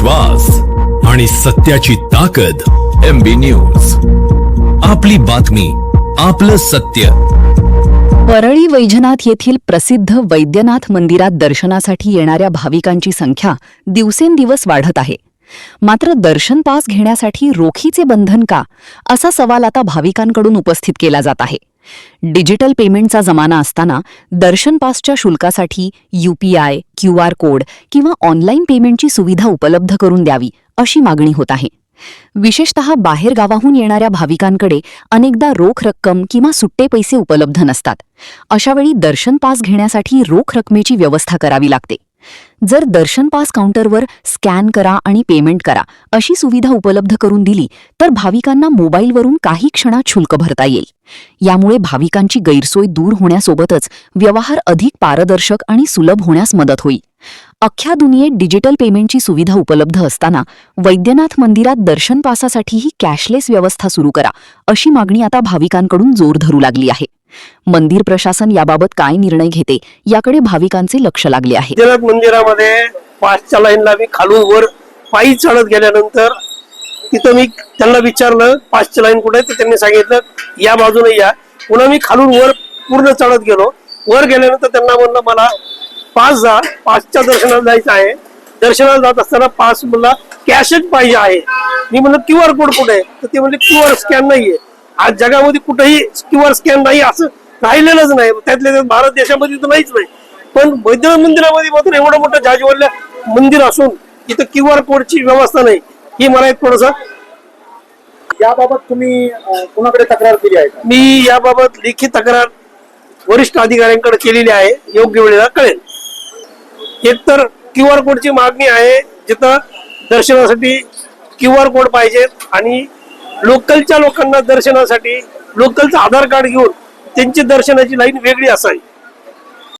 विश्वास आणि सत्याची ताकद. MB न्यूज, आपली बातमी, आपलं सत्य. परळी वैजनाथ येथील प्रसिद्ध वैद्यनाथ मंदिरात दर्शनासाठी येणाऱ्या भाविकांची संख्या दिवसेंदिवस वाढत आहे. मात्र दर्शन पास घेण्यासाठी रोखीचे बंधन का, असा सवाल आता भाविकांकडून उपस्थित केला जात आहे. डिजिटल पेमेंटचा जमाना असताना दर्शन पासच्या शुल्कासाठी UPI, QR कोड किंवा ऑनलाईन पेमेंटची सुविधा उपलब्ध करून द्यावी, अशी मागणी होत आहे. विशेषतः बाहेर गावाहून येणाऱ्या भाविकांकडे अनेकदा रोख रक्कम किंवा सुट्टे पैसे उपलब्ध नसतात. अशावेळी दर्शन पास घेण्यासाठी रोख रकमेची व्यवस्था करावी लागते. जर दर्शन पास काउंटरवर स्कॅन करा आणि पेमेंट करा अशी सुविधा उपलब्ध करून दिली तर भाविकांना मोबाईलवरून काही क्षणात शुल्क भरता येईल. यामुळे भाविकांची गैरसोय दूर होण्यासोबतच व्यवहार अधिक पारदर्शक आणि सुलभ होण्यास मदत होईल. अख्ख्या दुनियेत डिजिटल पेमेंटची सुविधा उपलब्ध असताना वैद्यनाथ मंदिरात दर्शन पासासाठीही कॅशलेस व्यवस्था सुरू करा, अशी मागणी आता भाविकांकडून जोर धरू लागली आहे. मंदिर प्रशासन याबाबत काय निर्णय घेते याकडे भाविकांचे लक्ष लागले आहे. वैद्यनाथ मंदिरामध्ये पासच्या लाईनला मी खालून वर पायी चढत गेल्यानंतर तिथं मी त्यांना विचारलं पासची लाईन कुठे, तर त्यांनी सांगितलं या बाजूने या. पुन्हा मी खालून वर पूर्ण चढत गेलो. वर गेल्यानंतर त्यांना म्हणलं मला पासच्या दर्शनाला जायचं आहे. दर्शनाला जात असताना पास मला कॅशच पाहिजे आहे. मी म्हणलं QR कोड कुठे आहे, तर ते म्हणजे QR स्कॅन नाहीये. आज जगामध्ये कुठेही QR स्कॅन नाही असं राहिलेलंच नाही. त्यातल्या भारत देशामध्ये तर नाहीच नाही. पण वैद्यनाथ मंदिरामध्ये मात्र एवढं मोठं जाजीवरल्या मंदिर असून इथं QR कोडची व्यवस्था नाही. ही मला एक थोडस, याबाबत तुम्ही कोणाकडे तक्रार केली आहे का? मी याबाबत लेखी तक्रार वरिष्ठ अधिकाऱ्यांकडे केलेली आहे. योग्य वेळेला कळेल. एकतर QR कोडची मागणी आहे, जिथं दर्शनासाठी QR कोड पाहिजे आणि लोकलच्या लोकांना दर्शनासाठी लोकलचं आधार कार्ड घेऊन त्यांची दर्शनाची लाईन वेगळी असावी.